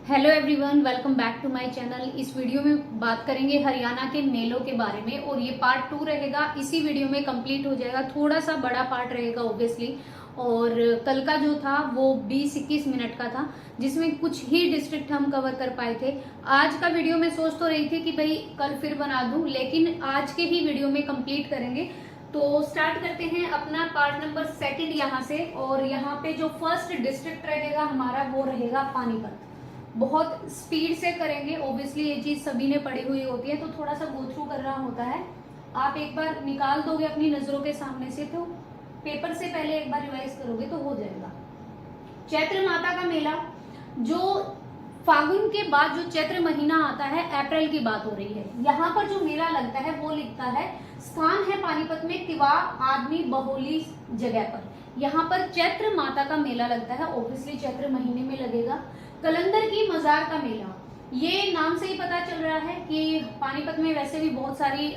Hello everyone, welcome back to my channel. इस video में बात करेंगे हरियाणा के मेलों के बारे में और ये पार्ट 2 रहेगा। इसी वीडियो में कंप्लीट हो जाएगा। थोड़ा सा बड़ा पार्ट रहेगा ऑब्वियसली। और कल का जो था वो 20-21 मिनट का था, जिसमें कुछ ही डिस्ट्रिक्ट हम कवर कर पाए थे। आज का वीडियो मैं सोच तो रही थी कि भाई कल फिर बना दूं, लेकिन आज के ही वीडियो में कंप्लीट करेंगे। तो स्टार्ट करते हैं अपना पार्ट नंबर 2 यहाँ से। और यहाँ पे जो फर्स्ट डिस्ट्रिक्ट रहेगा हमारा वो रहेगा पानीपत। बहुत स्पीड से करेंगे, ऑब्वियसली ये चीज सभी ने पढ़ी हुई होती है तो थोड़ा सा गो थ्रू करना होता है। आप एक बार निकाल दोगे अपनी नजरों के सामने से तो पेपर से पहले एक बार रिवाइज करोगे तो हो जाएगा। चैत्र माता का मेला, जो फागुन के बाद जो चैत्र महीना आता है, अप्रैल की बात हो रही है। यहाँ पर जो मेला लगता है वो लिखता है, स्थान है पानीपत में तिवा आदमी बहोली जगह पर। यहाँ पर चैत्र माता का मेला लगता है, ऑब्वियसली चैत्र महीने में लगेगा। कलंदर की मजार का मेला, ये नाम से ही पता चल रहा है कि पानीपत में वैसे भी बहुत सारी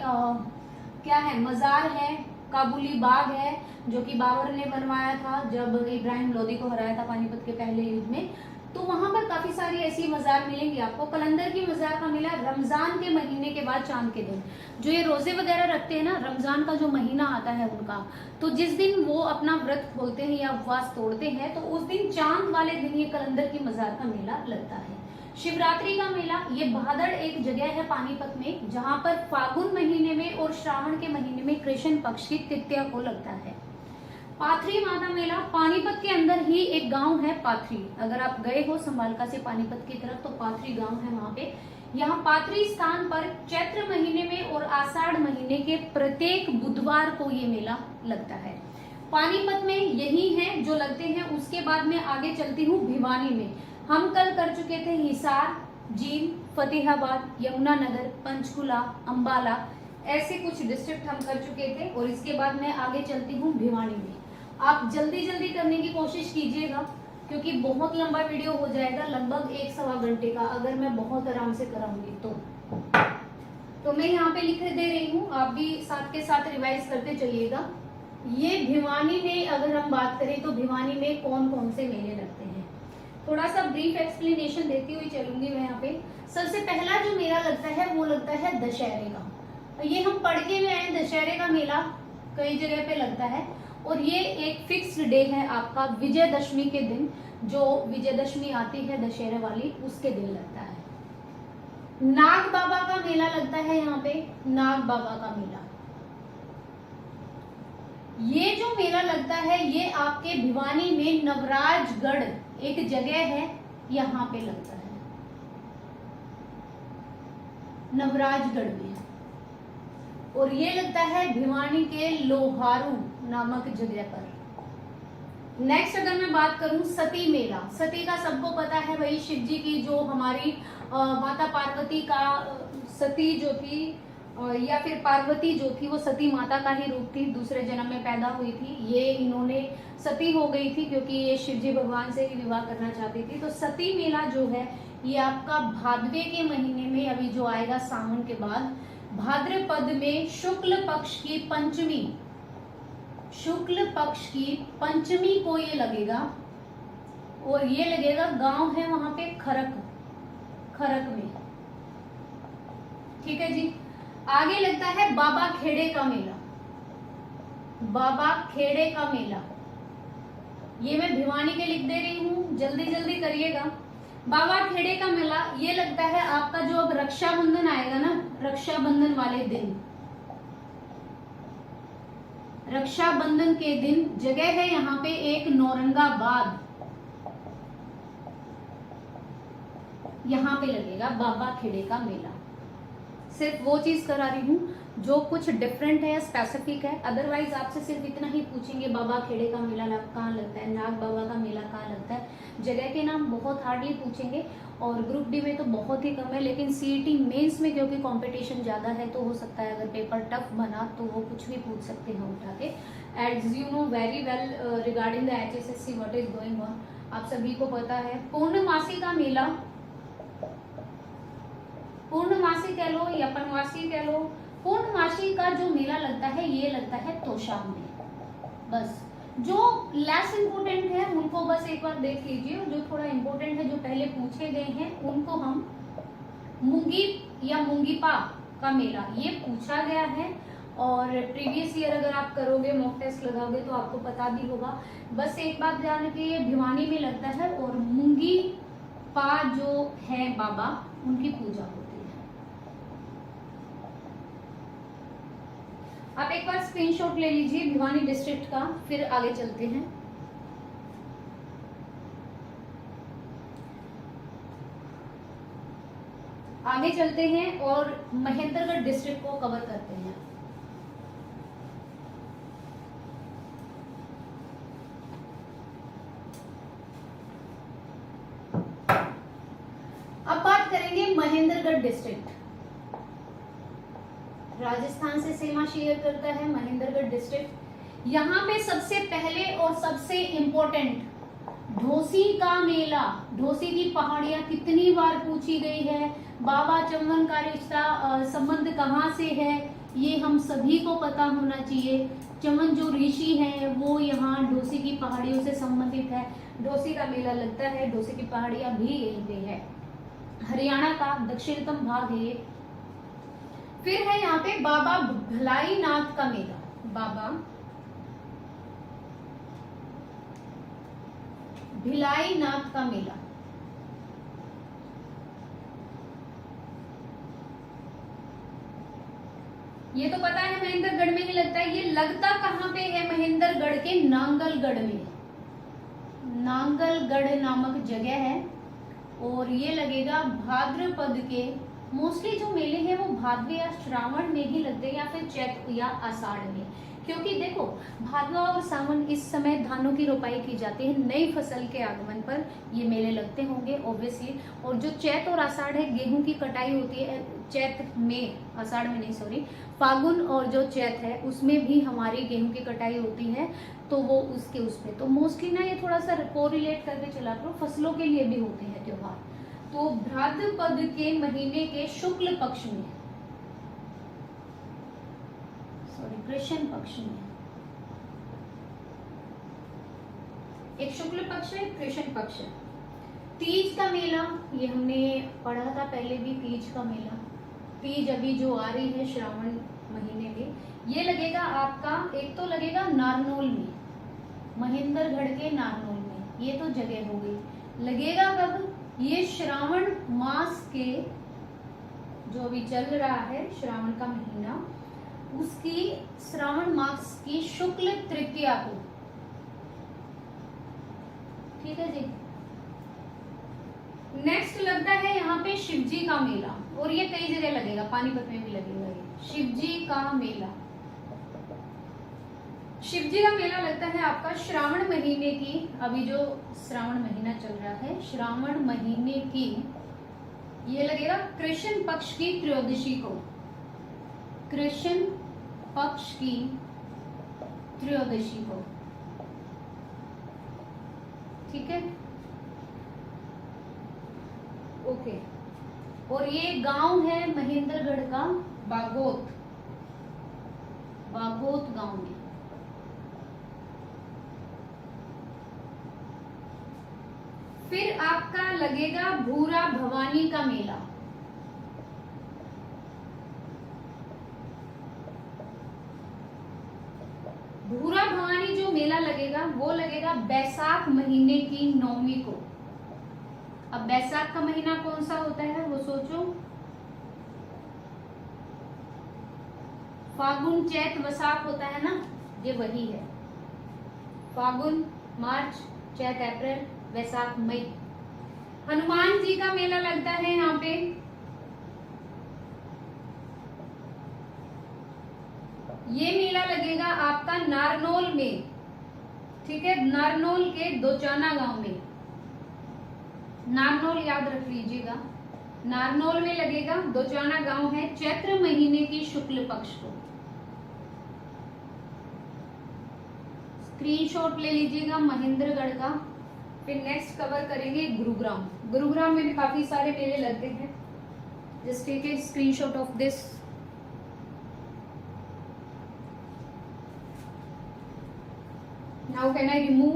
क्या है, मजार है, काबुली बाग है जो कि बाबर ने बनवाया था जब इब्राहिम लोदी को हराया था पानीपत के पहले युद्ध में। तो वहां पर काफी सारी ऐसी मजार मिलेंगी आपको। कलंदर की मजार का मेला रमजान के महीने के बाद चांद के दिन, जो ये रोजे वगैरह रखते हैं ना, रमजान का जो महीना आता है उनका, तो जिस दिन वो अपना व्रत खोलते हैं या उपवास तोड़ते हैं तो उस दिन चांद वाले दिन ये कलंदर की मजार का मेला लगता है। शिवरात्रि का मेला, ये भादड़ एक जगह है पानीपत में जहां पर फागुन महीने में और श्रावण के महीने में कृष्ण पक्ष की तृतीया को लगता है। पाथरी माता मेला, पानीपत के अंदर ही एक गांव है पाथरी। अगर आप गए हो संभालका से पानीपत की तरफ तो पाथरी गांव है वहां पे। यहाँ पाथरी स्थान पर चैत्र महीने में और आषाढ़ महीने के प्रत्येक बुधवार को ये मेला लगता है। पानीपत में यही है जो लगते हैं। उसके बाद में आगे चलती हूँ भिवानी में। हम कल कर चुके थे हिसार, जींद, फतेहाबाद, यमुनानगर, पंचकुला, अंबाला, ऐसे कुछ डिस्ट्रिक्ट हम कर चुके थे। और इसके बाद मैं आगे चलती हूँ भिवानी में। आप जल्दी जल्दी करने की कोशिश कीजिएगा क्योंकि बहुत लंबा वीडियो हो जाएगा, लगभग 1-1.25 घंटे का, अगर मैं बहुत आराम से कराऊंगी तो मैं यहाँ पे लिख दे रही हूँ, आप भी साथ के साथ रिवाइज करते चलिएगा। ये भिवानी में अगर हम बात करें तो भिवानी में कौन कौन से मेले लगते हैं, थोड़ा सा ब्रीफ एक्सप्लेनेशन देती हुई चलूंगी मैं यहाँ पे। सबसे पहला जो मेला लगता है वो लगता है दशहरे का। ये हम पढ़ के में आए, दशहरे का मेला कई जगह पे लगता है और ये एक फिक्स्ड डे है आपका, विजयदशमी के दिन, जो विजयदशमी आती है दशहरे वाली, उसके दिन लगता है। नाग बाबा का मेला लगता है यहाँ पे, नाग बाबा का मेला। ये जो मेला लगता है ये आपके भिवानी में नवराजगढ़ एक जगह है, यहाँ पे लगता है, नवराजगढ़ में। और ये लगता है भिवानी के लोहारू नामक जगह पर। नेक्स्ट अगर मैं बात करूं सती मेला, सती का सबको पता है भाई, शिव जी की जो हमारी माता पार्वती का, सती जो थी या फिर पार्वती जो थी वो सती माता का ही रूप थी, दूसरे जन्म में पैदा हुई थी। ये इन्होंने सती हो गई थी क्योंकि ये शिव जी भगवान से ही विवाह करना चाहती थी। तो सती मेला जो है ये आपका भादवे के महीने में, अभी जो आएगा सावन के बाद, भाद्रपद में शुक्ल पक्ष की पंचमी, शुक्ल पक्ष की पंचमी को ये लगेगा। और ये लगेगा, गांव है वहां पे खरक, खरक में, ठीक है जी। आगे लगता है बाबा खेड़े का मेला, बाबा खेड़े का मेला, ये मैं भिवानी के लिख दे रही हूँ, जल्दी जल्दी करिएगा। बाबा खेड़े का मेला ये लगता है आपका जो अब रक्षाबंधन आएगा ना, रक्षाबंधन वाले दिन, रक्षाबंधन के दिन जगह है यहाँ पे एक नौरंगाबाद, यहाँ पे लगेगा बाबा खेड़े का मेला। सिर्फ वो चीज करा रही हूँ जो कुछ डिफरेंट है या स्पेसिफिक है, अदरवाइज आपसे सिर्फ इतना ही पूछेंगे बाबा खेड़े का मेला कहाँ लगता है, नाग बाबा का मेला कहाँ लगता है। जगह के नाम बहुत हार्डली पूछेंगे और ग्रुप डी में तो बहुत ही कम है, लेकिन सीईटी मेंस में क्योंकि कंपटीशन ज्यादा है तो हो सकता है अगर पेपर टफ बना तो वो कुछ भी पूछ सकते हैं उठा के। As you know very well regarding the HSSC what is going on, आप सभी को पता है। पूर्णमासी का मेला, पूर्णमासी कह लो या पनवासी कह लो, पूर्णमासी का जो मेला लगता है ये लगता है तोशाम में। बस जो लेस इम्पोर्टेंट है उनको बस एक बार देख लीजिए, जो थोड़ा इम्पोर्टेंट है जो पहले पूछे गए हैं उनको हम मुंगी या मुंगीपा का मेला ये पूछा गया है। और प्रीवियस ईयर अगर आप करोगे मॉक टेस्ट लगाओगे तो आपको पता भी होगा। बस एक बात ध्यान रखिए, ये भिवानी में लगता है और मुंगी पा जो है बाबा उनकी पूजा होती है। आप एक बार स्क्रीनशॉट ले लीजिए भिवानी डिस्ट्रिक्ट का, फिर आगे चलते हैं। आगे चलते हैं और महेंद्रगढ़ डिस्ट्रिक्ट को कवर करते हैं। अब बात करेंगे महेंद्रगढ़ डिस्ट्रिक्ट, राजस्थान से सीमा शेयर करता है महेंद्रगढ़ डिस्ट्रिक्ट। यहाँ पे सबसे पहले और सबसे इम्पोर्टेंट ढोसी का मेला, ढोसी की पहाड़ियां कितनी बार पूछी गई है, बाबा चमन का रिश्ता संबंध कहाँ से है ये हम सभी को पता होना चाहिए। चमन जो ऋषि है वो यहाँ ढोसी की पहाड़ियों से संबंधित है, ढोसी का मेला लगता है, ढोसी की पहाड़ियां भी यहीं पे है, हरियाणा का दक्षिणतम भाग है ये। फिर है यहाँ पे बाबा भलाई नाथ का मेला, बाबा भिलाई नाथ का मेला। ये तो पता है महेंद्रगढ़ में ही लगता है। ये लगता कहाँ पे है? महेंद्रगढ़ के नांगलगढ़ में, नांगलगढ़ नामक जगह है और ये लगेगा भाद्रपद के। मोस्टली जो मेले हैं वो भाद्र या श्रावण में ही लगते हैं या फिर चैत्र या आषाढ़ में, क्योंकि देखो भाद्र और सावन इस समय धानों की रोपाई की जाती है, नई फसल के आगमन पर ये मेले लगते होंगे ऑब्वियसली। और जो चैत्र और आषाढ़ है गेहूं की कटाई होती है, चैत्र में, आषाढ़ में नहीं सॉरी, फागुन और जो चैत्र है उसमें भी हमारी गेहूं की कटाई होती है, तो वो उसके उसमें तो मोस्टली ना ये थोड़ा सा कोरिलेट करके चला करो, फसलों के लिए भी होते हैं त्योहार। तो भाद्रपद के महीने के शुक्ल पक्ष में, सॉरी कृष्ण पक्ष में, एक शुक्ल पक्ष है कृष्ण पक्ष है। तीज का मेला ये हमने पढ़ा था पहले भी, तीज का मेला, तीज अभी जो आ रही है श्रावण महीने में, ये लगेगा आपका, एक तो लगेगा नारनौल में, महेंद्रगढ़ के नारनौल में, ये तो जगह हो गई। लगेगा कब? ये श्रावण मास के जो अभी चल रहा है श्रावण का महीना, उसकी श्रावण मास की शुक्ल तृतीया को, ठीक है जी। नेक्स्ट लगता है यहाँ पे शिवजी का मेला और ये कई जगह लगेगा, पानीपत में भी लगेगा ये शिवजी का मेला। शिवजी का मेला लगता है आपका श्रावण महीने की, अभी जो श्रावण महीना चल रहा है श्रावण महीने की, ये लगेगा कृष्ण पक्ष की त्रयोदशी को, कृष्ण पक्ष की त्रयोदशी को, ठीक है ओके। और ये गांव है महेंद्रगढ़ का बागोत, बागोत गांव में। फिर आपका लगेगा भूरा भवानी का मेला, भूरा भवानी जो मेला लगेगा वो लगेगा बैसाख महीने की 9वीं को। अब बैसाख का महीना कौन सा होता है वो सोचो, फागुन चैत वैसाख होता है ना, ये वही है, फागुन मार्च चैत अप्रैल वैसाख मई। हनुमान जी का मेला लगता है यहाँ पे, ये मेला लगेगा आपका नारनौल में, ठीक है, नारनौल के दोचाना गांव में, नारनौल याद रख लीजिएगा, नारनौल में लगेगा, दोचाना गांव है, चैत्र महीने की शुक्ल पक्ष को। स्क्रीनशॉट ले लीजिएगा महेंद्रगढ़ का। फिर नेक्स्ट कवर करेंगे गुरुग्राम। गुरुग्राम में भी काफी सारे मेले लगते हैं, just take a screenshot of this. How can I remove?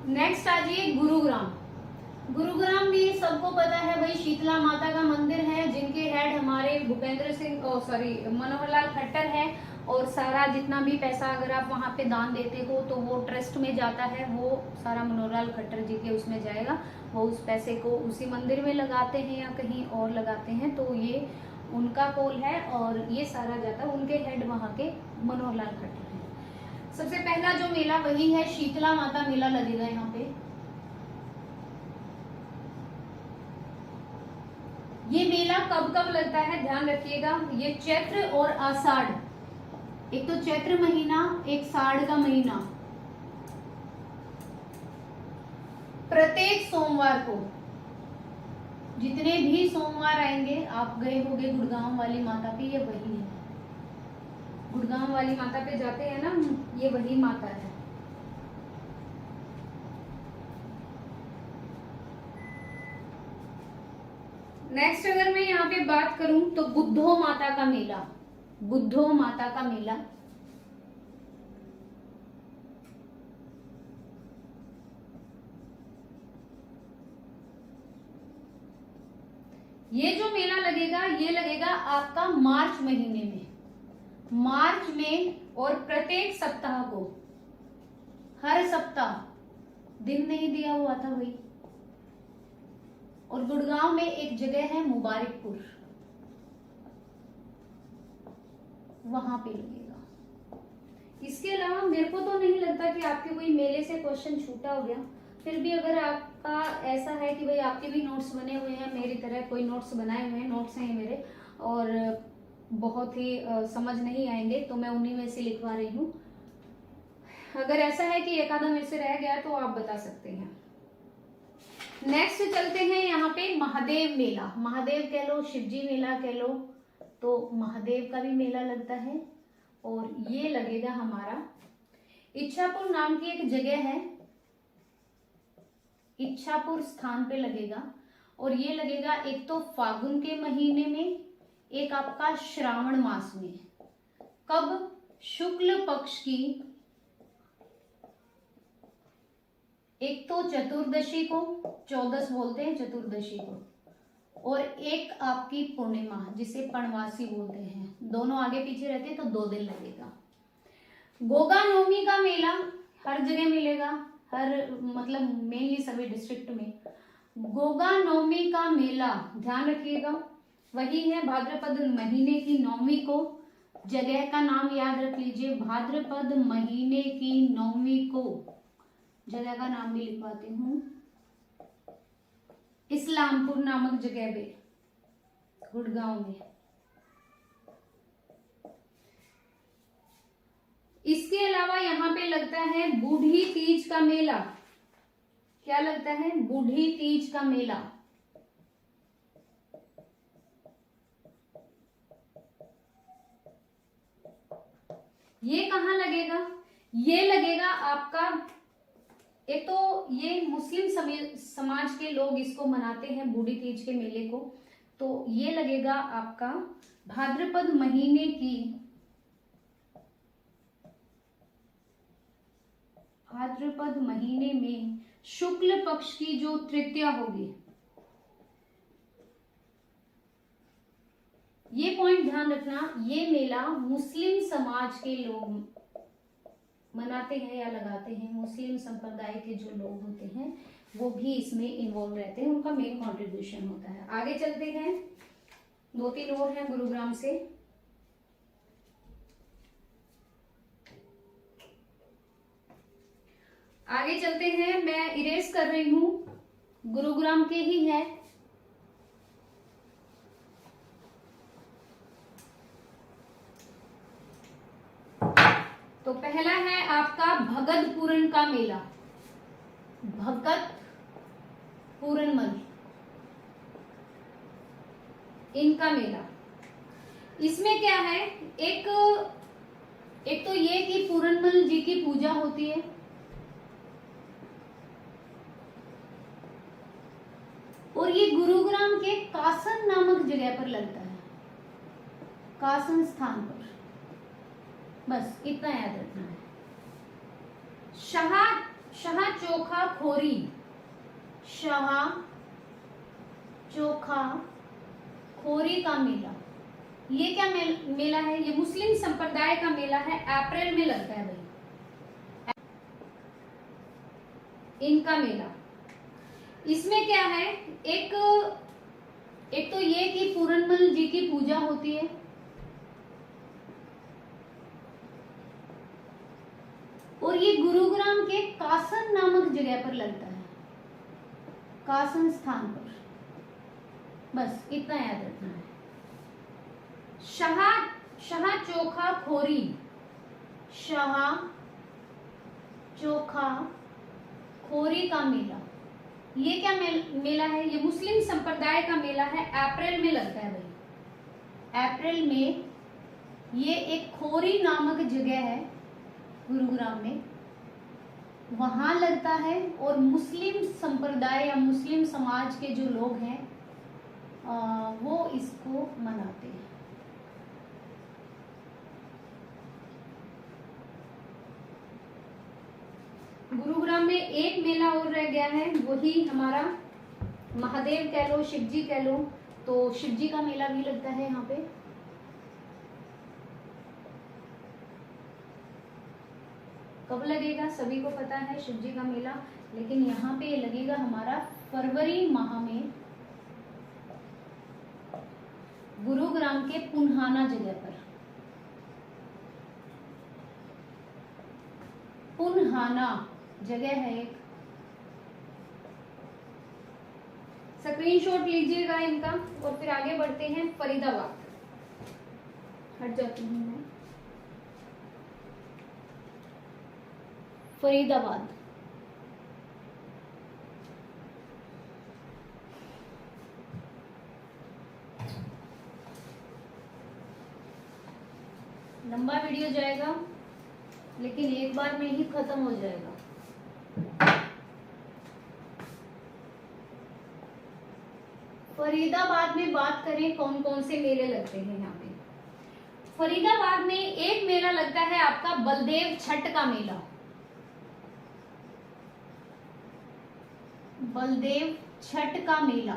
Next आ जाइए गुरुग्राम। गुरुग्राम भी सबको पता है भाई, शीतला माता का मंदिर है, जिनके हेड हमारे भूपेंद्र सिंह मनोहर लाल खट्टर है। और सारा जितना भी पैसा अगर आप वहां पे दान देते हो तो वो ट्रस्ट में जाता है, वो सारा मनोहर लाल खट्टर जी के उसमें जाएगा। वो उस पैसे को उसी मंदिर में लगाते हैं या कहीं और लगाते हैं, तो ये उनका कॉल है और ये सारा जाता है, उनके हेड वहां के मनोहर लाल खट्टर है। सबसे पहला जो मेला वही है शीतला माता मेला लगेगा यहाँ पे। ये मेला कब कब लगता है ध्यान रखिएगा, ये चैत्र और आषाढ़, एक तो चैत्र महीना एक साढ़ का महीना, प्रत्येक सोमवार को। जितने भी सोमवार आएंगे, आप गए होंगे गुड़गांव वाली माता पे, ये वही है, गुड़गांव वाली माता पे जाते हैं ना, ये वही माता है। नेक्स्ट अगर मैं यहाँ पे बात करूं तो बुद्धो माता का मेला, बुद्धो माता का मेला ये जो मेला लगेगा ये लगेगा आपका मार्च महीने में, मार्च में, और प्रत्येक सप्ताह को, हर सप्ताह, दिन नहीं दिया हुआ था भाई। और गुड़गांव में एक जगह है मुबारकपुर, वहां पे लगेगा। इसके अलावा मेरे को तो नहीं लगता कि आपके कोई मेले से क्वेश्चन छूटा हो गया। फिर भी अगर आपका ऐसा है कि भाई आपके भी नोट्स बने हुए हैं, मेरी तरह कोई नोट्स बनाए हुए हैं, नोट्स हैं मेरे और बहुत ही समझ नहीं आएंगे, तो मैं उन्हीं में से लिखवा रही हूँ। अगर ऐसा है कि एक आधा मेरे से रह गया तो आप बता सकते हैं। नेक्स्ट चलते हैं यहाँ पे महादेव मेला, महादेव कह लो, शिवजी मेला कह लो, तो महादेव का भी मेला लगता है। और ये लगेगा हमारा इच्छापुर नाम की एक जगह है, इच्छापुर स्थान पे लगेगा। और ये लगेगा एक तो फागुन के महीने में, एक आपका श्रावण मास में। कब? शुक्ल पक्ष की, एक तो चतुर्दशी को, 14 बोलते हैं चतुर्दशी को, और एक आपकी पूर्णिमा जिसे पणवासी बोलते हैं। दोनों आगे पीछे रहते हैं तो 2 दिन लगेगा। गोगा नवमी का मेला हर जगह मिलेगा, हर मतलब मेनली सभी डिस्ट्रिक्ट में। गोगा नवमी का मेला ध्यान रखिएगा, वही है भाद्रपद महीने की नवमी को। जगह का नाम याद रख लीजिए, भाद्रपद महीने की नवमी को। जगह का नाम भी लिखवाती हूँ, इस्लामपुर नामक जगह पे, गुड़गांव में। इसके अलावा यहाँ पे लगता है बूढ़ी तीज का मेला। क्या लगता है? बूढ़ी तीज का मेला। ये कहाँ लगेगा? ये लगेगा आपका, एक तो ये मुस्लिम समाज के लोग इसको मनाते हैं बूढ़ी तीज के मेले को, तो ये लगेगा आपका भाद्रपद महीने की, भाद्रपद महीने में शुक्ल पक्ष की जो तृतीया होगी। ये पॉइंट ध्यान रखना, ये मेला मुस्लिम समाज के लोग मनाते हैं या लगाते हैं। मुस्लिम संप्रदाय के जो लोग होते हैं वो भी इसमें इन्वॉल्व रहते हैं, उनका मेन कंट्रीब्यूशन होता है। आगे चलते हैं, 2-3 और हैं गुरुग्राम से। आगे चलते हैं, मैं इरेज कर रही हूं, गुरुग्राम के ही है। तो पहला है आपका भगत पूरण का मेला, भगत पूरणमल इनका मेला। इसमें क्या है, एक तो ये कि पूरणमल जी की पूजा होती है, गुरुग्राम के कासन नामक जगह पर लगता है, कासन स्थान पर। बस इतना याद रखना है। शाह चोखा खोरी, शाह चोखा खोरी का मेला, ये क्या मेला है? ये मुस्लिम संप्रदाय का मेला है, अप्रैल में लगता है भाई, इनका मेला। इसमें क्या है, एक तो ये कि पूरनमल जी की पूजा होती है, और ये गुरुग्राम के कासन नामक जगह पर लगता है, कासन स्थान पर। बस इतना याद रखना है। शाह चोखा खोरी, शाह चोखा खोरी का मेला, ये क्या मेला है? ये मुस्लिम संप्रदाय का मेला है, अप्रैल में लगता है भाई, अप्रैल में। ये एक खोरी नामक जगह है गुरुग्राम में, वहां लगता है, और मुस्लिम संप्रदाय या मुस्लिम समाज के जो लोग हैं वो इसको मनाते हैं। गुरुग्राम में एक मेला और रह गया है, वही हमारा महादेव कह लो, शिव जी कह लो, तो शिव जी का मेला भी लगता है यहाँ पे। कब लगेगा सभी को पता है शिव जी का मेला, लेकिन यहाँ पे लगेगा हमारा फरवरी माह में, गुरुग्राम के पुन्हाना जगह पर। पुन्हाना जगह है एक, स्क्रीनशॉट लीजिएगा इनका। और फिर आगे बढ़ते हैं फरीदाबाद, हट जाती हूँ मैं। फरीदाबाद, लंबा वीडियो जाएगा, लेकिन एक बार में ही खत्म हो जाएगा। फरीदाबाद में बात करें कौन कौन से मेले लगते हैं यहाँ पे। फरीदाबाद में एक मेला लगता है आपका बलदेव छठ का मेला, बलदेव छठ का मेला।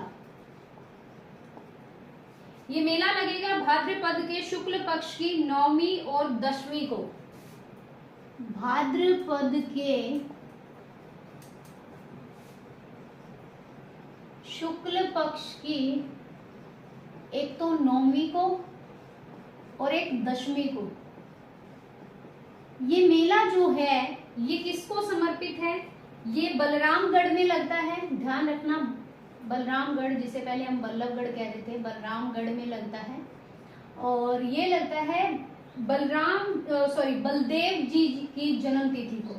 ये मेला लगेगा भाद्रपद के शुक्ल पक्ष की 9वीं और 10वीं को। भाद्रपद के शुक्ल पक्ष की एक तो 9वीं को और एक 10वीं को। ये मेला जो है ये किसको समर्पित है? ये बलरामगढ़ में लगता है, ध्यान रखना, बलरामगढ़, जिसे पहले हम बल्लभगढ़ कहते थे, बलरामगढ़ में लगता है। और ये लगता है बलदेव जी की जन्म तिथि को।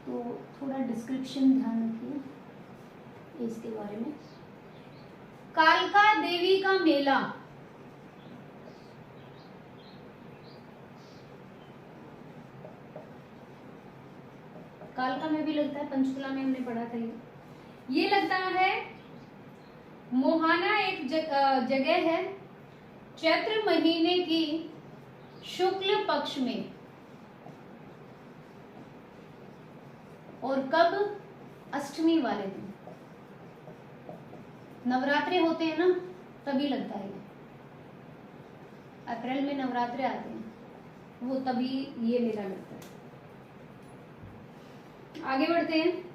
तो थोड़ा डिस्क्रिप्शन ध्यान रखिए इसके बारे में। कालका देवी का मेला, कालका में भी लगता है, पंचकुला में हमने पढ़ा था ये लगता है। मोहाना एक जगह है, चैत्र महीने की शुक्ल पक्ष में। और कब? अष्टमी वाले दिन, नवरात्रे होते हैं ना, तभी लगता है। अप्रैल में नवरात्रे आते हैं, वो तभी ये मेला लगता है। आगे बढ़ते हैं।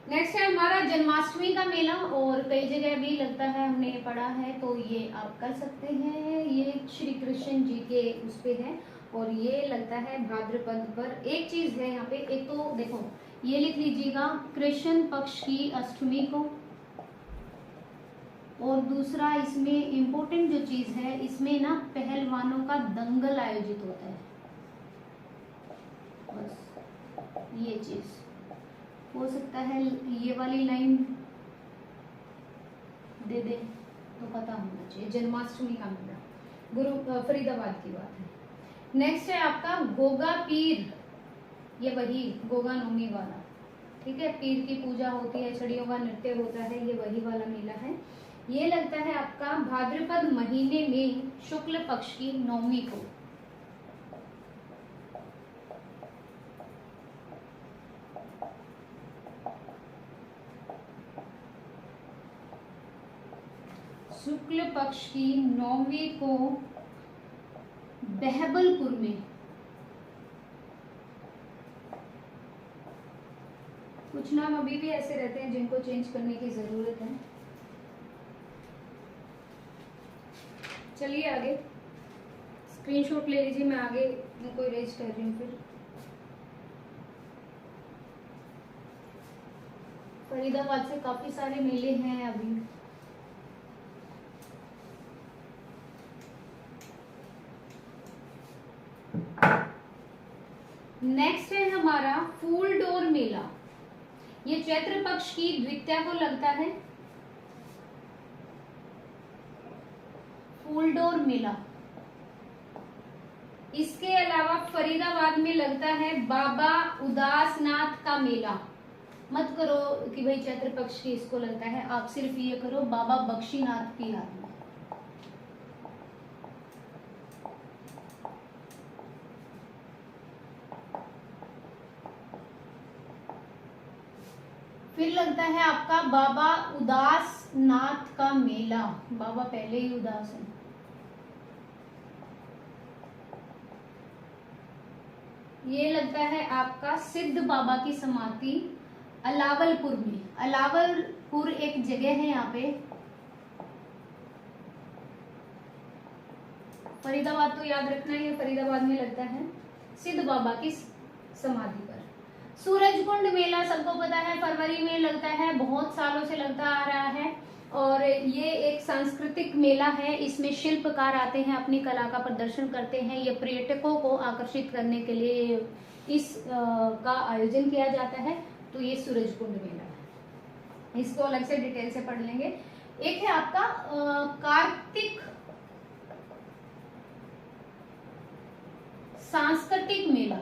नेक्स्ट है हमारा जन्माष्टमी का मेला, और कई जगह भी लगता है, हमने पढ़ा है, तो ये आप कर सकते हैं। ये श्री कृष्ण जी के उस पे है, और ये लगता है भाद्रपद पर। एक चीज है यहाँ पे, एक तो देखो ये लिख लीजिएगा कृष्ण पक्ष की अष्टमी को, और दूसरा इसमें इम्पोर्टेंट जो चीज है, इसमें ना पहलवानों का दंगल आयोजित होता है। बस ये चीज हो सकता है, ये वाली लाइन दे दे तो पता होना चाहिए। जन्माष्टमी का मेला फरीदाबाद की बात है। नेक्स्ट है आपका गोगा पीर, ये वही गोगा नवमी वाला, ठीक है। पीर की पूजा होती है, छड़ियों का नृत्य होता है, ये वही वाला मेला है। ये लगता है आपका भाद्रपद महीने में शुक्ल पक्ष की नवमी को। शुक्ल पक्ष की नौवीं को बहबलपुर में। कुछ नाम अभी भी ऐसे रहते हैं जिनको चेंज करने की जरूरत है। चलिए आगे स्क्रीनशॉट ले लीजिए, मैं आगे को इरेज कर रही हूँ। फिर फरीदाबाद से काफी सारे मेले हैं अभी। नेक्स्ट है हमारा फूलडोर मेला। ये चैत्र पक्ष की द्वितीया को लगता है फूलडोर मेला। इसके अलावा फरीदाबाद में लगता है बाबा उदासनाथ का मेला। मत करो कि भाई चैत्र पक्ष की इसको लगता है, आप सिर्फ ये करो बाबा बख्शीनाथ की याद में। फिर लगता है आपका बाबा उदासनाथ का मेला। बाबा पहले ही उदास है। ये लगता है आपका सिद्ध बाबा की समाधि अलावलपुर में। अलावलपुर एक जगह है यहाँ पे, फरीदाबाद तो याद रखना है, फरीदाबाद में लगता है सिद्ध बाबा की समाधि पर। सूरजकुंड मेला सबको पता है फरवरी में लगता है, बहुत सालों से लगता आ रहा है और ये एक सांस्कृतिक मेला है। इसमें शिल्पकार आते हैं, अपनी कला का प्रदर्शन करते हैं। ये पर्यटकों को आकर्षित करने के लिए इस का आयोजन किया जाता है। तो ये सूरजकुंड मेला है, इसको अलग से डिटेल से पढ़ लेंगे। एक है आपका कार्तिक सांस्कृतिक मेला,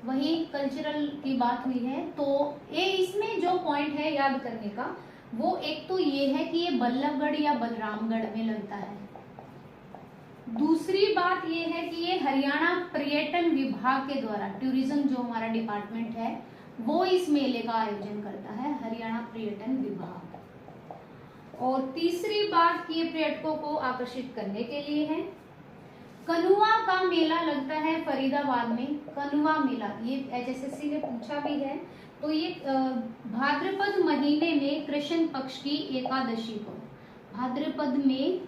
वही कल्चरल की बात हुई है। तो ये इसमें जो पॉइंट है याद करने का, वो एक तो ये है कि ये बल्लभगढ़ या बलरामगढ़ में लगता है। दूसरी बात ये है कि ये हरियाणा पर्यटन विभाग के द्वारा, टूरिज्म जो हमारा डिपार्टमेंट है वो इस मेले का आयोजन करता है, हरियाणा पर्यटन विभाग। और तीसरी बात कि ये पर्यटकों को आकर्षित करने के लिए है। कनुआ का मेला लगता है फरीदाबाद में। कनुआ मेला ये HSSC ने पूछा भी है। तो ये भाद्रपद महीने में कृष्ण पक्ष की एकादशी को, भाद्रपद में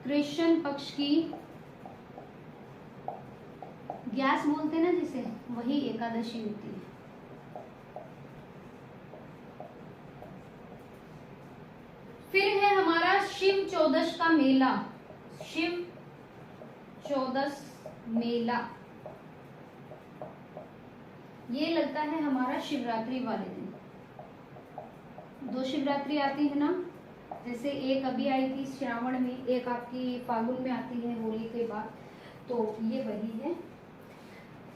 कृष्ण पक्ष की ग्यास बोलते हैं ना जिसे, वही एकादशी होती है। फिर है हमारा शिव चौदश का मेला। शिव चौदस मेला ये लगता है हमारा शिवरात्रि वाले दिन। 2 शिवरात्रि आती है ना, जैसे एक अभी आई थी श्रावण में, एक आपकी फागुन में आती है होली के बाद। तो ये वही है,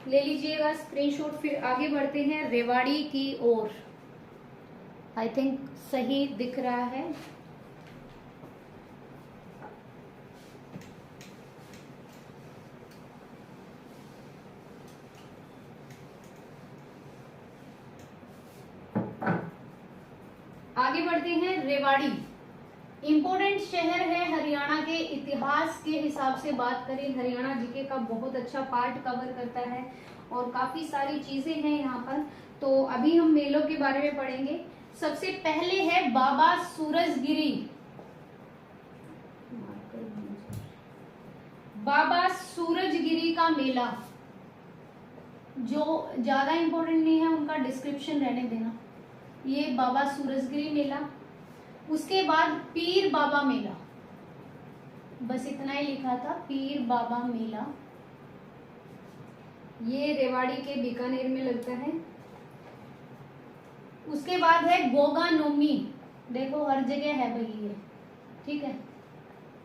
ले लीजिएगा स्क्रीनशॉट। फिर आगे बढ़ते हैं रेवाड़ी की ओर। आई थिंक सही दिख रहा है। आगे बढ़ते हैं रेवाड़ी। इंपोर्टेंट शहर है हरियाणा के इतिहास के हिसाब से बात करें, हरियाणा जीके का बहुत अच्छा पार्ट कवर करता है और काफी सारी चीजें हैं यहाँ पर। तो अभी हम मेलों के बारे में पढ़ेंगे। सबसे पहले है बाबा सूरजगिरी। बाबा सूरजगिरी का मेला, जो ज्यादा इंपॉर्टेंट नहीं है उनका डिस्क्रिप्शन रहने देना। ये बाबा सूरजगिरी मेला। उसके बाद पीर बाबा मेला, बस इतना ही लिखा था, पीर बाबा मेला। ये रेवाड़ी के बीकानेर में लगता है। उसके बाद है गोगा नवमी, देखो हर जगह है भाई ये, ठीक है।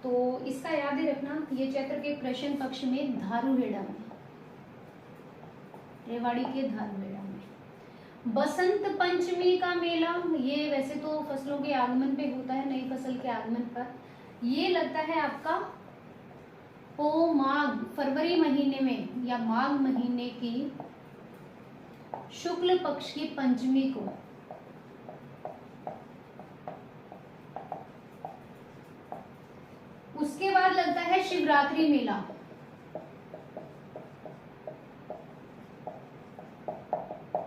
तो इसका याद ही रखना, ये चैत्र के कृष्ण पक्ष में धारूहेड़ा में। रेवाड़ी के धारमेड़ा में। बसंत पंचमी का मेला, ये वैसे तो फसलों के आगमन पे होता है, नई फसल के आगमन पर। ये लगता है आपका माघ, फरवरी महीने में या माघ महीने की शुक्ल पक्ष की पंचमी को। उसके बाद लगता है शिवरात्रि मेला,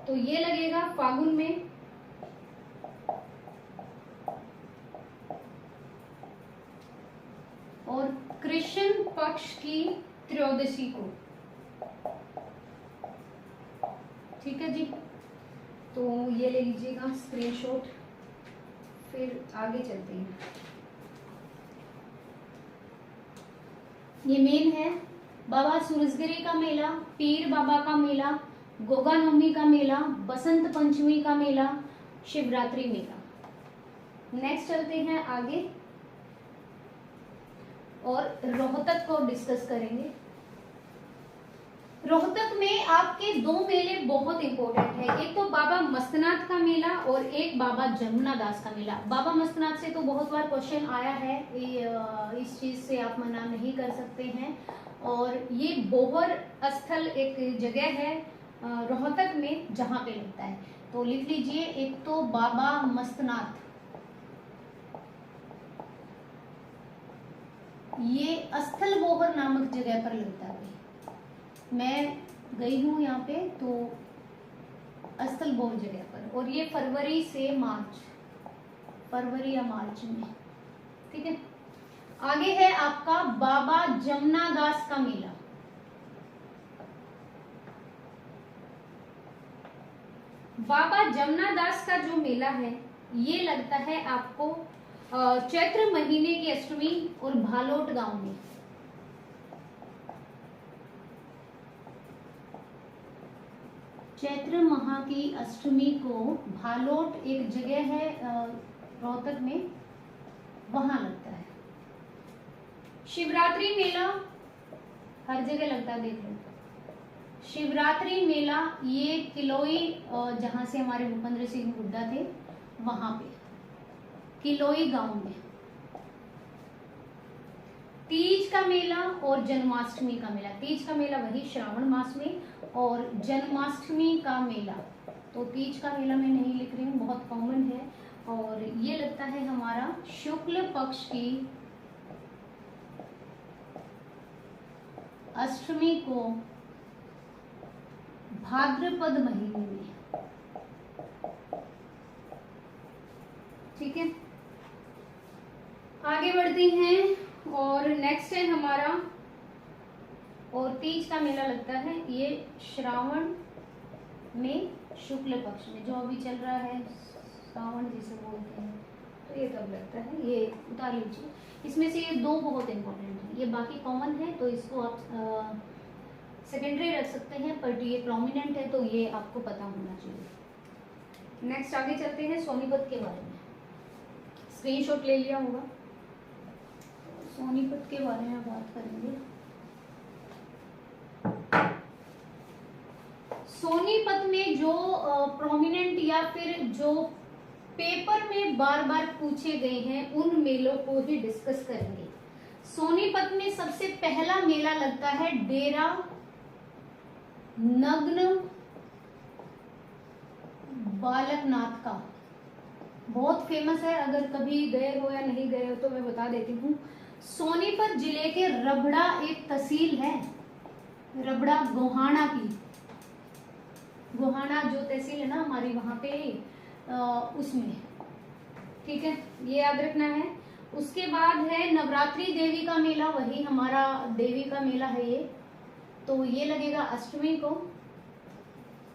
तो ये लगेगा फागुन में। और कृष्ण पक्ष की त्रयोदशी को। ठीक है जी, तो ये ले लीजिएगा स्क्रीनशॉट, फिर आगे चलते हैं। ये मेन है बाबा सूरजगिरी का मेला, पीर बाबा का मेला, गोगा नवमी का मेला, बसंत पंचमी का मेला, शिवरात्रि मेला। नेक्स्ट चलते हैं आगे और रोहतक को डिस्कस करेंगे। रोहतक में आपके दो मेले बहुत इंपॉर्टेंट है, एक तो बाबा मस्तनाथ का मेला और एक बाबा जमुना दास का मेला। बाबा मस्तनाथ से तो बहुत बार क्वेश्चन आया है, इस चीज से आप मना नहीं कर सकते हैं। और ये बोहर स्थल एक जगह है रोहतक में जहां पे लगता है, तो लिख लीजिए। एक तो बाबा मस्तनाथ, ये स्थल बोहर नामक जगह पर लगता है। मैं गई हूँ यहाँ पे, तो स्थल बोहर जगह पर, और ये फरवरी से मार्च, फरवरी या मार्च में। ठीक है, आगे है आपका बाबा जमुना दास का मेला। बाबा जमुना दास का जो मेला है ये लगता है आपको चैत्र महीने की अष्टमी और भालोट गांव में। चैत्र माह की अष्टमी को भालोट एक जगह है रोहतक में, वहां लगता है। शिवरात्रि मेला हर जगह लगता है, देख लो। शिवरात्रि मेला ये किलोई, जहां से हमारे भूपेंद्र सिंह हुड्डा थे वहां पे, किलोई गांव में। तीज का मेला और जन्माष्टमी का मेला, तीज का मेला वही श्रावण मास में, और जन्माष्टमी का मेला, तो तीज का मेला मैं नहीं लिख रही हूँ, बहुत कॉमन है। और ये लगता है हमारा शुक्ल पक्ष की अष्टमी को भाद्रपद महीने में। ठीक है, आगे बढ़ते हैं और नेक्स्ट है हमारा, और तीज का मेला लगता है ये श्रावण में शुक्ल पक्ष में, जो अभी चल रहा है श्रावण जिसे बोलते हैं, तो ये तब लगता है। ये उतार लीजिए, इसमें से ये दो बहुत इंपॉर्टेंट है, ये बाकी कॉमन है तो इसको आप सेकेंडरी रख सकते हैं, बट ये प्रोमिनेंट है तो ये आपको पता होना चाहिए। नेक्स्ट आगे चलते हैं सोनीपत के बारे में। स्क्रीनशॉट ले लिया होगा, सोनीपत के बारे में बात करेंगे। सोनीपत में जो प्रोमिनेंट या फिर जो पेपर में बार बार पूछे गए हैं उन मेलों को ही डिस्कस करेंगे। सोनीपत में सबसे पहला मेला लगता है डेरा नग्न बालकनाथ का, बहुत फेमस है। अगर कभी गए हो या नहीं गए हो तो मैं बता देती हूँ। सोनीपत जिले के रबड़ा एक तहसील है, रबड़ा गोहाना की, गोहाना जो तहसील है ना हमारी वहां पे उसमें। ठीक है, ये याद रखना है। उसके बाद है नवरात्रि देवी का मेला, वही हमारा देवी का मेला है ये, तो ये लगेगा अष्टमी को,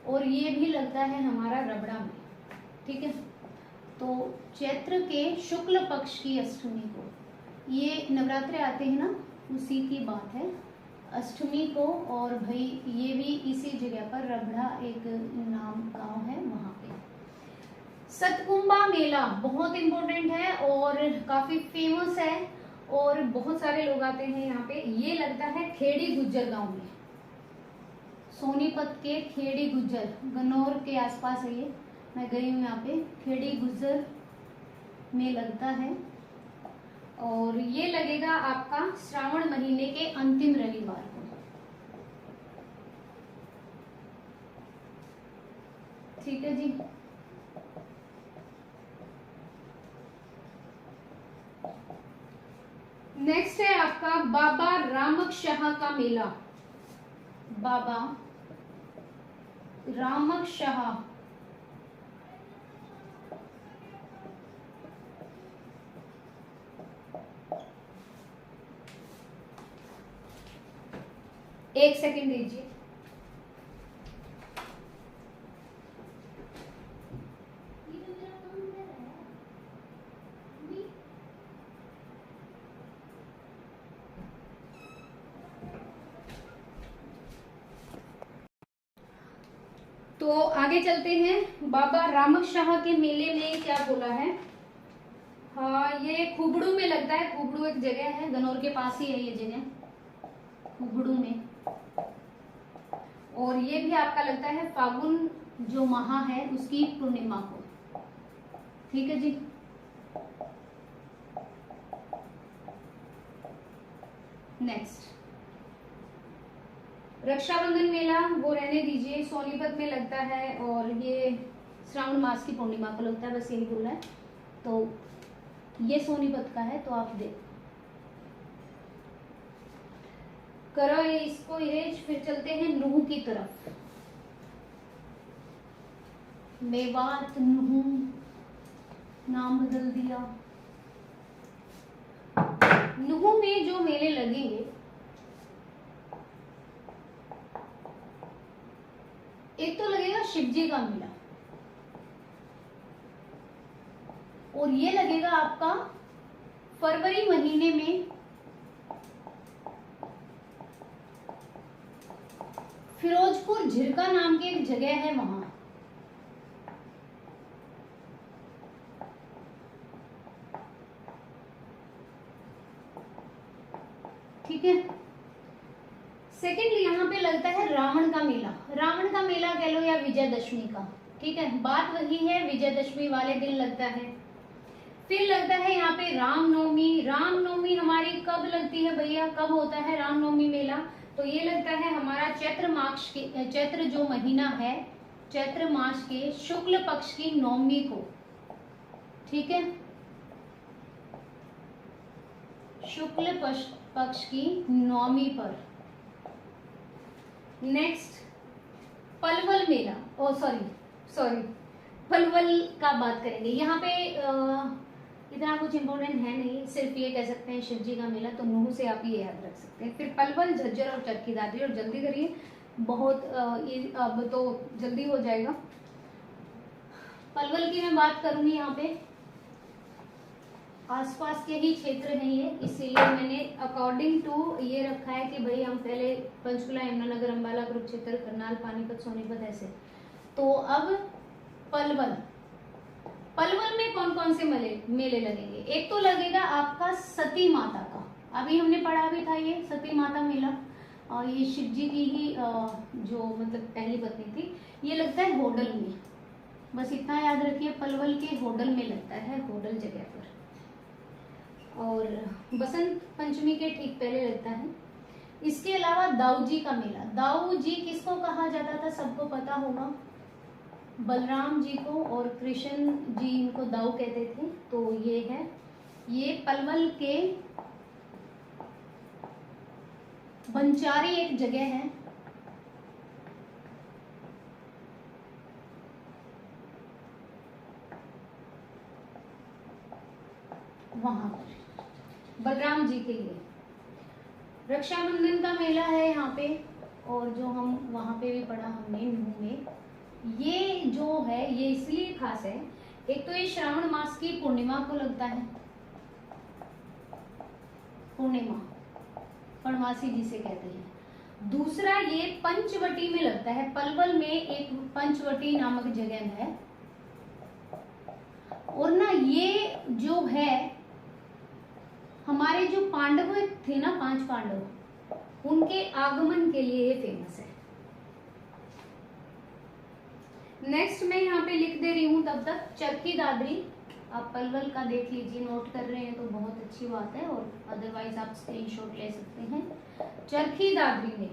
और ये भी लगता है हमारा रबड़ा में। ठीक है, तो चैत्र के शुक्ल पक्ष की अष्टमी को, ये नवरात्रे आते हैं ना, उसी की बात है, अष्टमी को। और भाई ये भी इसी जगह पर, रबड़ा एक नाम गांव है वहां पे। सतकुंबा मेला बहुत इंपॉर्टेंट है और काफी फेमस है, और बहुत सारे लोग आते हैं यहाँ पे। ये लगता है खेड़ी गुज्जर गांव में। सोनीपत के खेड़ी गुज्जर, गन्नौर के आसपास है ये, मैं गई हूँ यहाँ पे। खेड़ी गुज्जर में लगता है और ये लगेगा आपका श्रावण महीने के अंतिम रविवार को। ठीक है जी। नेक्स्ट है आपका बाबा रामकशाह का मेला। बाबा रामकशाह, एक सेकंड दीजिए। तो आगे चलते हैं। बाबा रामकशाह के मेले में क्या बोला है। हाँ, ये खुबड़ू में लगता है। खुबड़ू एक जगह है, गन्नौर के पास ही है ये जगह, खुबड़ू में। और ये भी आपका लगता है फागुन जो माह है उसकी पूर्णिमा को। ठीक है जी। नेक्स्ट रक्षाबंधन मेला, वो रहने दीजिए, सोनीपत में लगता है और ये श्रावण मास की पूर्णिमा को लगता है, बस यही बोला है। तो ये सोनीपत का है, तो आप देख करो ये इसको इरेज। फिर चलते हैं नूह की तरफ। मेवात नूह नाम बदल दिया। नूह में जो मेले लगेंगे, एक तो लगेगा शिवजी का मेला और ये लगेगा आपका फरवरी महीने में फिरोजपुर झिरका नाम की एक जगह है वहां। ठीक है। सेकेंडली यहाँ पे लगता है रावण का मेला। रावण का मेला कह लो या विजयदशमी का, ठीक है, बात वही है, विजयदशमी वाले दिन लगता है। फिर लगता है यहाँ पे रामनवमी। रामनवमी हमारी कब लगती है भैया, कब होता है रामनवमी मेला? तो ये लगता है हमारा चैत्र मास के, चैत्र जो महीना है, चैत्र मास के शुक्ल पक्ष की नवमी को। ठीक है, शुक्ल पक्ष की नवमी पर। नेक्स्ट पलवल मेला, ओ सॉरी पलवल का बात करेंगे। यहाँ पे इतना कुछ इम्पोर्टेंट है नहीं, सिर्फ ये कह सकते हैं शिवजी का मेला, तो नूह से आप ये याद रख सकते हैं। फिर पलवल, झज्जर और चरखी दादरी, और जल्दी करिए, बहुत अब तो जल्दी हो जाएगा। पलवल की मैं बात करूंगी, यहाँ पे आसपास के ही क्षेत्र हैं ये, इसीलिए मैंने अकॉर्डिंग टू ये रखा है कि भाई हम पहले पंचकुला, यमुनानगर, अम्बाला, कुरुक्षेत्र, करनाल, पानीपत, सोनीपत ऐसे। तो अब पलवल में कौन कौन से मेले लगेंगे। एक तो लगेगा आपका सती माता का, अभी हमने पढ़ा भी था ये सती माता मेला, और ये शिव जी की ही जो मतलब पहली पत्नी थी। ये लगता है होडल में, बस इतना याद रखिए, पलवल के होडल में लगता है, होडल जगह पर। और बसंत पंचमी के ठीक पहले लगता है। इसके अलावा दाऊ जी का मेला। दाऊ जी किसको कहा जाता था, सबको पता होगा, बलराम जी को, और कृष्ण जी इनको दाऊ कहते थे। तो ये है, ये पलवल के बंचारी एक जगह है, वहां पर बलराम जी के लिए। रक्षाबंधन का मेला है यहाँ पे, और जो हम वहां पे भी पढ़ा हमने नूह में। ये जो है ये इसलिए खास है, एक तो ये श्रावण मास की पूर्णिमा को लगता है, पूर्णिमा पूर्णमासी जिसे कहते हैं। दूसरा ये पंचवटी में लगता है, पलवल में एक पंचवटी नामक जगह है। और ना ये जो है हमारे जो पांडव थे ना, 5 पांडव, उनके आगमन के लिए ये फेमस है। नेक्स्ट मैं यहाँ पे लिख दे रही हूँ तब तक चरखी दादरी। आप पलवल का देख लीजिए, नोट कर रहे हैं तो बहुत अच्छी बात है, और अदरवाइज आप स्क्रीनशॉट ले सकते हैं। चरखी दादरी में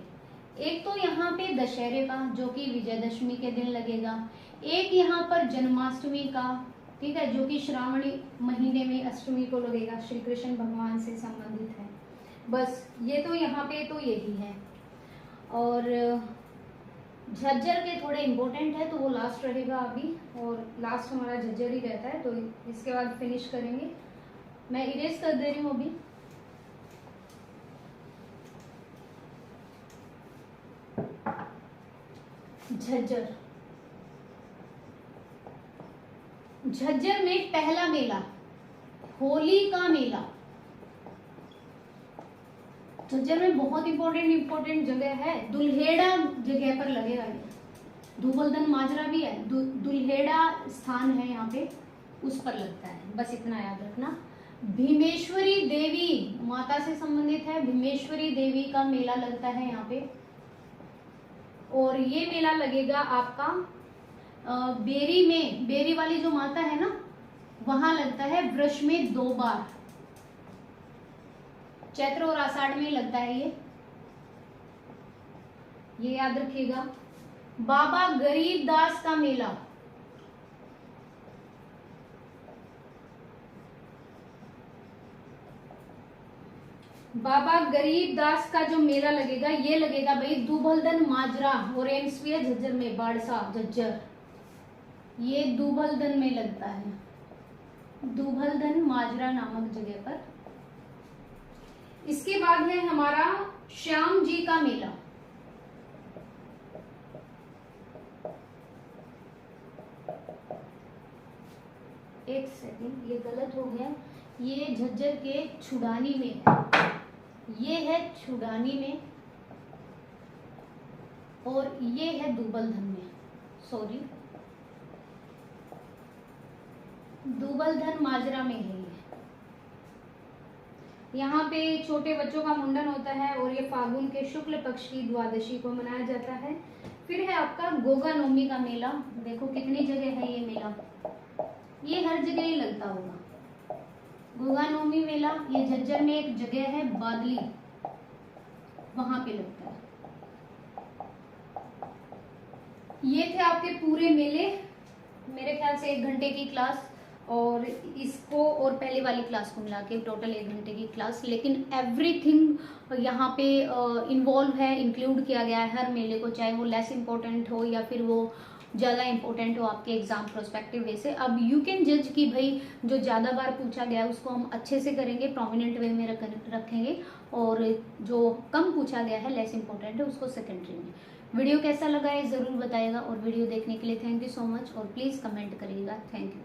एक तो यहाँ पे दशहरे का जो कि विजयदशमी के दिन लगेगा, एक यहाँ पर जन्माष्टमी का, ठीक है, जो कि श्रावणी महीने में अष्टमी को लगेगा, श्री कृष्ण भगवान से संबंधित है। बस ये तो यहाँ पे तो यही है। और झज्जर के थोड़े इम्पोर्टेंट है तो वो लास्ट रहेगा अभी, और लास्ट हमारा झज्जर ही रहता है, तो इसके बाद फिनिश करेंगे। मैं इरेज कर दे रही हूँ अभी। झज्जर, झज्जर में पहला मेला होली का मेला। झज्जर में बहुत इंपॉर्टेंट जगह है, दुल्हेड़ा जगह पर लगेगा ये। धूबलधन माजरा भी है, दुल्हेड़ा स्थान है यहाँ पे, उस पर लगता है, बस इतना याद रखना। भीमेश्वरी देवी माता से संबंधित है, भीमेश्वरी देवी का मेला लगता है यहाँ पे। और ये मेला लगेगा आपका बेरी में, बेरी वाली जो माता है ना, वहां लगता है वर्ष में 2 बार, चैत्र और आषाढ़ में लगता है ये याद रखिएगा। बाबा गरीबदास का मेला, बाबा गरीबदास का जो मेला लगेगा ये लगेगा भाई दूभलधन माजरा, होरेंसविया झज्जर में, बाड़सा झज्जर, ये दूभलधन में लगता है, दूभलधन माजरा नामक जगह पर। इसके बाद है हमारा श्याम जी का मेला। एक सेकंड, ये गलत हो गया, ये झज्जर के छुड़ानी में है, ये है छुड़ानी में, और ये है दूबलधन में, सॉरी दूबलधन माजरा में है ये। यहाँ पे छोटे बच्चों का मुंडन होता है, और ये फागुन के शुक्ल पक्ष की द्वादशी को मनाया जाता है। फिर है आपका गोगा नवमी का मेला, देखो कितनी जगह है ये मेला, ये हर जगह ही लगता होगा। गोगा नवमी मेला ये झज्जर में एक जगह है बादली, वहां पे लगता है। ये थे आपके पूरे मेले, मेरे ख्याल से 1 घंटे की क्लास, और इसको और पहले वाली क्लास को मिला के टोटल 1 घंटे की क्लास। लेकिन एवरीथिंग यहाँ पे इन्वॉल्व है, इंक्लूड किया गया है हर मेले को, चाहे वो लेस इम्पोर्टेंट हो या फिर वो ज़्यादा इंपॉर्टेंट हो आपके एग्जाम प्रोस्पेक्टिव वे से। अब यू कैन जज कि भाई जो ज़्यादा बार पूछा गया है उसको हम अच्छे से करेंगे, प्रोमिनेंट वे में रखेंगे, और जो कम पूछा गया है लेस इंपॉर्टेंट है उसको सेकेंडरी में। वीडियो कैसा लगा है ज़रूर बताइएगा, और वीडियो देखने के लिए थैंक यू सो मच, और प्लीज़ कमेंट करिएगा। Thank you.